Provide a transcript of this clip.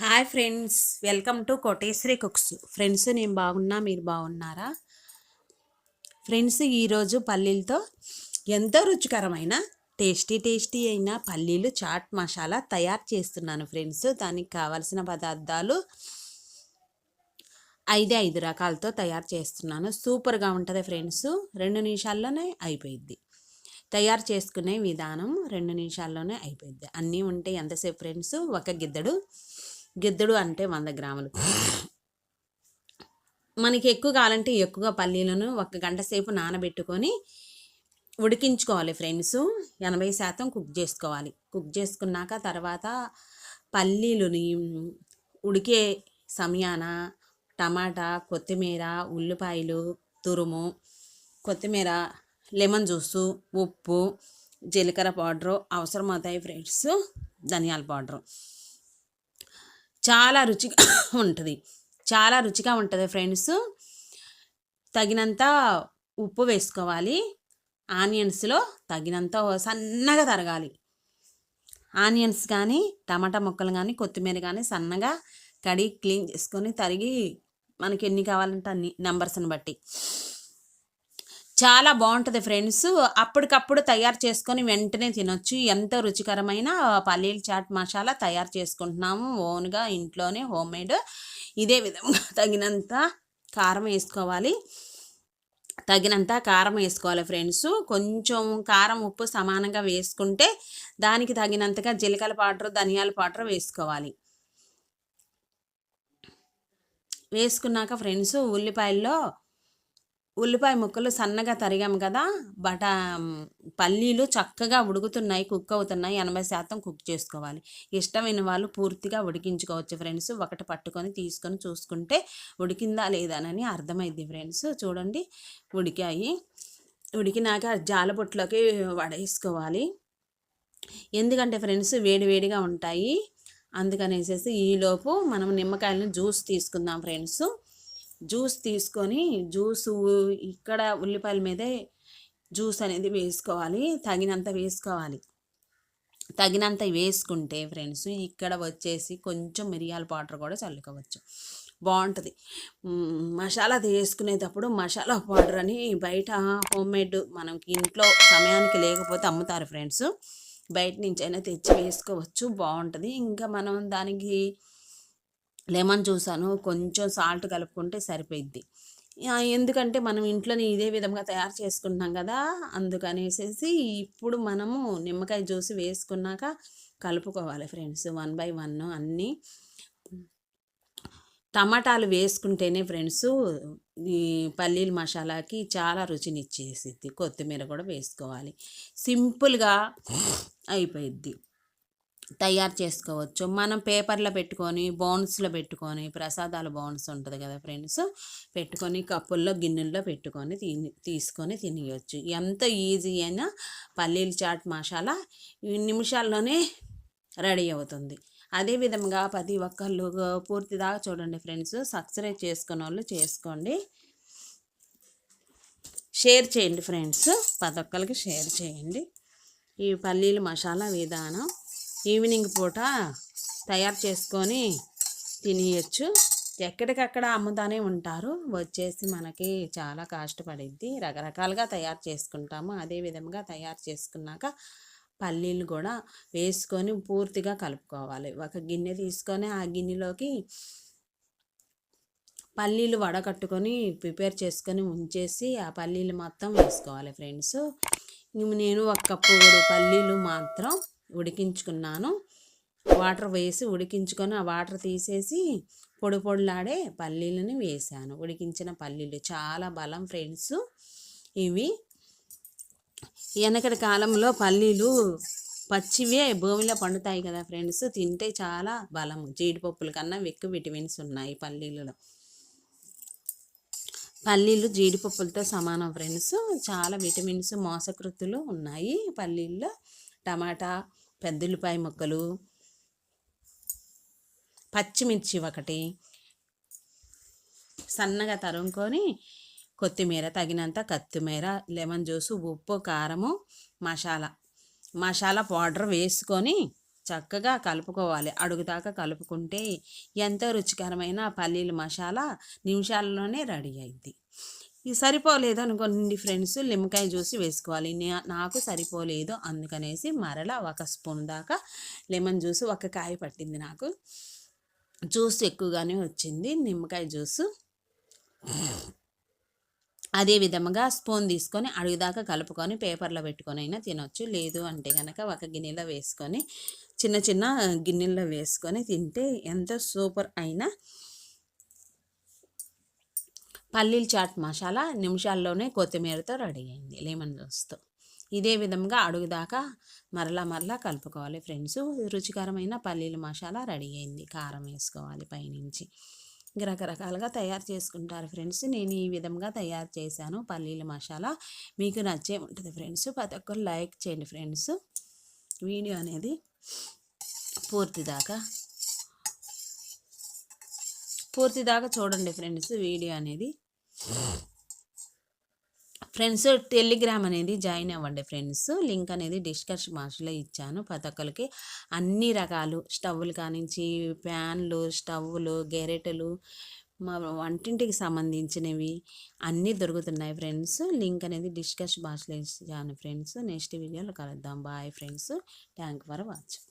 Hi friends, welcome to Koteswari cooks. Friends, నేను బాగున్నా, మీరు బాగున్నారా? ఫ్రెండ్స్, ఈరోజు పల్లీలతో ఎంతో రుచికరమైన టేస్టీ అయిన పల్లీలు చాట్ మసాలా తయారు చేస్తున్నాను ఫ్రెండ్స్. దానికి కావాల్సిన పదార్థాలు 5 రకాలతో తయారు చేస్తున్నాను. సూపర్గా ఉంటుంది ఫ్రెండ్స్. 2 నిమిషాల్లోనే అయిపోయింది. తయారు చేసుకునే విధానం 2 నిమిషాల్లోనే అయిపోయింది. అన్నీ ఉంటే ఎంతసేపు ఫ్రెండ్స్? ఒక గిద్దడు అంటే 100 గ్రాములు. మనకి ఎక్కువ కావాలంటే ఎక్కువగా పల్లీలను 1 గంట సేపు నానబెట్టుకొని ఉడికించుకోవాలి ఫ్రెండ్స్. 80% కుక్ చేసుకోవాలి. కుక్ చేసుకున్నాక తర్వాత పల్లీలని ఉడికే సమయాన టమాటా, కొత్తిమీర, ఉల్లిపాయలు తురుము, కొత్తిమీర, లెమన్ జ్యూసు, ఉప్పు, జీలకర్ర పౌడరు అవసరమవుతాయి ఫ్రెండ్స్. ధనియాల పౌడరు చాలా రుచిగా ఉంటుంది ఫ్రెండ్స్. తగినంత ఉప్పు వేసుకోవాలి. ఆనియన్స్లో తగినంత సన్నగా తరగాలి. ఆనియన్స్ కానీ, టమాటా ముక్కలు కానీ, కొత్తిమీర కానీ సన్నగా కడిగి క్లీన్ చేసుకొని తరిగి మనకి ఎన్ని కావాలంటే అన్ని నెంబర్స్ని బట్టి చాలా బాగుంటుంది ఫ్రెండ్స్. అప్పటికప్పుడు తయారు చేసుకొని వెంటనే తినొచ్చు. ఎంతో రుచికరమైన పల్లీల చాట్ మసాలా తయారు చేసుకుంటున్నాము ఓన్గా ఇంట్లోనే, హోమ్మేడ్. ఇదే విధంగా తగినంత కారం వేసుకోవాలి. ఫ్రెండ్స్. కొంచెం కారం ఉప్పు సమానంగా వేసుకుంటే దానికి తగినంతగా జీలకర్ర పౌడర్, ధనియాల పౌడర్ వేసుకోవాలి. వేసుకున్నాక ఫ్రెండ్స్ ఉల్లిపాయ ముక్కలు సన్నగా తరిగాము కదా, పల్లీలు చక్కగా ఉడుకుతున్నాయి, కుక్ అవుతున్నాయి. 80% కుక్ చేసుకోవాలి. ఇష్టమైన వాళ్ళు పూర్తిగా ఉడికించుకోవచ్చు ఫ్రెండ్స్. ఒకటి పట్టుకొని తీసుకొని చూసుకుంటే ఉడికిందా లేదానని అర్థమైంది ఫ్రెండ్స్. చూడండి, ఉడికినాక జాలబొట్లోకి వడేసుకోవాలి. ఎందుకంటే ఫ్రెండ్స్ వేడివేడిగా ఉంటాయి. అందుకనేసి ఈలోపు మనం నిమ్మకాయలను జ్యూస్ తీసుకుందాం ఫ్రెండ్స్. జ్యూస్ తీసుకొని ఇక్కడ ఉల్లిపాయల మీదే జ్యూస్ అనేది వేసుకోవాలి. తగినంత వేసుకుంటే ఫ్రెండ్స్ ఇక్కడ వచ్చేసి కొంచెం మిరియాల పౌడర్ కూడా చల్లుకోవచ్చు. బాగుంటుంది. మసాలా వేసుకునేటప్పుడు మసాలా పౌడర్ అని బయట హోమ్మేడ్ మనకి ఇంట్లో సమయానికి లేకపోతే అమ్ముతారు ఫ్రెండ్స్. బయట నుంచి అయినా తెచ్చి వేసుకోవచ్చు, బాగుంటుంది. ఇంకా మనం దానికి లెమన్ జ్యూసాను కొంచెం సాల్ట్ కలుపుకుంటే సరిపోయిద్ది. ఎందుకంటే మనం ఇంట్లోనే ఇదే విధంగా తయారు చేసుకుంటున్నాం కదా, అందుకనేసి ఇప్పుడు మనము నిమ్మకాయ జ్యూస్ వేసుకున్నాక కలుపుకోవాలి ఫ్రెండ్స్. 1 by 1 అన్నీ. టమాటాలు వేసుకుంటేనే ఫ్రెండ్స్ ఈ పల్లీల మసాలాకి చాలా రుచినిచ్చేసిద్ది. కొత్తిమీర కూడా వేసుకోవాలి. సింపుల్గా అయిపోయిద్ది, తయారు చేసుకోవచ్చు. మనం పేపర్లో పెట్టుకొని, బౌన్స్లో పెట్టుకొని, ప్రసాదాల బౌన్స్ ఉంటుంది కదా ఫ్రెండ్స్, పెట్టుకొని కప్పుల్లో, గిన్నెల్లో పెట్టుకొని తీసుకొని తినేయచ్చు. ఎంత ఈజీ అయినా పల్లీల చాట్ మసాలా నిమిషాల్లోనే రెడీ అవుతుంది. అదేవిధంగా ప్రతి ఒక్కళ్ళు పూర్తిదాకా చూడండి ఫ్రెండ్స్. సబ్స్క్రైబ్ చేసుకున్న వాళ్ళు చేసుకోండి, షేర్ చేయండి ఫ్రెండ్స్. ప్రతి ఒక్కరికి షేర్ చేయండి. ఈ పల్లీల మసాలా విధానం ఈవినింగ్ పూట తయారు చేసుకొని తినేయచ్చు. ఎక్కడికక్కడ అమ్ముతానే ఉంటారు. వచ్చేసి మనకి చాలా కాస్ట్ పడిద్ది. రకరకాలుగా తయారు చేసుకుంటాము. అదే విధంగా తయారు చేసుకున్నాక పల్లీలు కూడా వేసుకొని పూర్తిగా కలుపుకోవాలి. ఒక గిన్నె తీసుకొని ఆ గిన్నెలోకి పల్లీలు వడకట్టుకొని ప్రిపేర్ చేసుకొని ఉంచేసి ఆ పల్లీలు మొత్తం వేసుకోవాలి ఫ్రెండ్స్. నేను 1 కప్పు పల్లీలు మాత్రం ఉడికించుకున్నాను. వాటర్ వేసి ఉడికించుకొని ఆ వాటర్ తీసేసి పొడిలాడే పల్లీలను వేసాను. ఉడికించిన పల్లీలు చాలా బలం ఫ్రెండ్స్. ఇవి వెనకటి కాలంలో పల్లీలు పచ్చివే భూమిలో పండుతాయి కదా ఫ్రెండ్స్, తింటే చాలా బలం. జీడిపప్పుల కన్నా ఎక్కువ విటమిన్స్ ఉన్నాయి పల్లీలలో. పల్లీలు జీడిపప్పులతో సమానం ఫ్రెండ్స్. చాలా విటమిన్స్, మోసకృతులు ఉన్నాయి పల్లీల్లో. టమాటా, పెద్దుల్లిపాయ ముక్కలు, పచ్చిమిర్చి 1 సన్నగా తరుముకొని, కొత్తిమీర తగినంత, లెమన్ జ్యూసు, ఉప్పు, కారము, మసాలా పౌడర్ వేసుకొని చక్కగా కలుపుకోవాలి. అడుగుదాకా కలుపుకుంటే ఎంతో రుచికరమైన పల్లీల మసాలా నిమిషాల్లోనే రెడీ అయింది. ఇది సరిపోలేదు అనుకోండి ఫ్రెండ్స్, నిమ్మకాయ జ్యూస్ వేసుకోవాలి. నాకు సరిపోలేదు అందుకనేసి మరలా 1 స్పూన్ దాకా లెమన్ జ్యూస్, ఒక కాయ పట్టింది నాకు. జ్యూస్ ఎక్కువగానే వచ్చింది నిమ్మకాయ జ్యూసు. అదే విధముగా స్పూన్ తీసుకొని అడుగుదాకా కలుపుకొని పేపర్లో పెట్టుకొని అయినా తినొచ్చు. లేదు అంటే కనుక ఒక గిన్నెలో వేసుకొని చిన్న చిన్న గిన్నెల్లో వేసుకొని తింటే ఎంతో సూపర్ అయిన పల్లీల చాట్ మసాలా నిమిషాల్లోనే కొత్తిమీరతో రెడీ అయింది, లెమన్ జ్యూస్తో. ఇదే విధంగా అడుగుదాకా మరలా కలుపుకోవాలి ఫ్రెండ్స్. రుచికరమైన పల్లీల మసాలా రెడీ అయింది. కారం వేసుకోవాలి పైనుంచి. రకరకాలుగా తయారు చేసుకుంటారు ఫ్రెండ్స్. నేను ఈ విధంగా తయారు చేశాను పల్లీల మసాలా. మీకు నచ్చే ఉంటుంది ఫ్రెండ్స్. ప్రతి ఒక్కరు లైక్ చేయండి ఫ్రెండ్స్. వీడియో అనేది పూర్తి దాకా చూడండి ఫ్రెండ్స్. వీడియో అనేది ఫ్రెండ్స్ టెలిగ్రామ్ అనేది జాయిన్ అవ్వండి ఫ్రెండ్స్. లింక్ అనేది డిస్కషన్ బాక్స్లో ఇచ్చాను. ప్రతి ఒక్కరికి అన్ని రకాలు స్టవ్లు కానించి ప్యాన్లు, స్టవ్లు, గెరెటలు, మా వంటింటికి సంబంధించినవి అన్నీ దొరుకుతున్నాయి ఫ్రెండ్స్. లింక్ అనేది డిస్కషన్ బాక్స్లో ఇచ్చాను ఫ్రెండ్స్. నెక్స్ట్ వీడియోలో కలుద్దాం. Bye friends. Thank for watching.